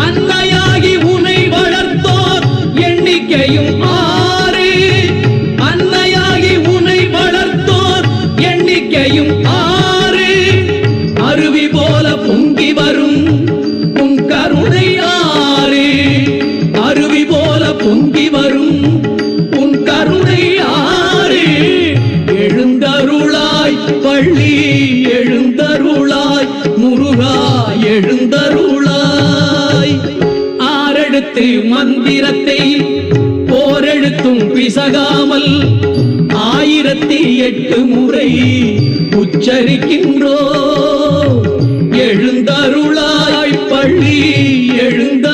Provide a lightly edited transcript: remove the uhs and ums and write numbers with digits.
அன்னையாகி உனை வளர்த்தோர் எண்ணிக்கையும் 6. அன்னையாகி உனை வளர்த்தோர் எண்ணிக்கையும் 6. அருவி போல பொங்கி வரும் உன் கருணை 6. அருவி போல பொங்கி வரும் உன் கருணை 6. எழுந்தருளாய் பள்ளி எழுந்தருளாய் முருகா எழுந்தருளாய். 6 எழுத்து மந்திரத்தை போரெழுத்தும் பிசகாமல் 1008 முறை உச்சரிக்கின்றோ. எழுந்தருளாய் பள்ளி எழுந்த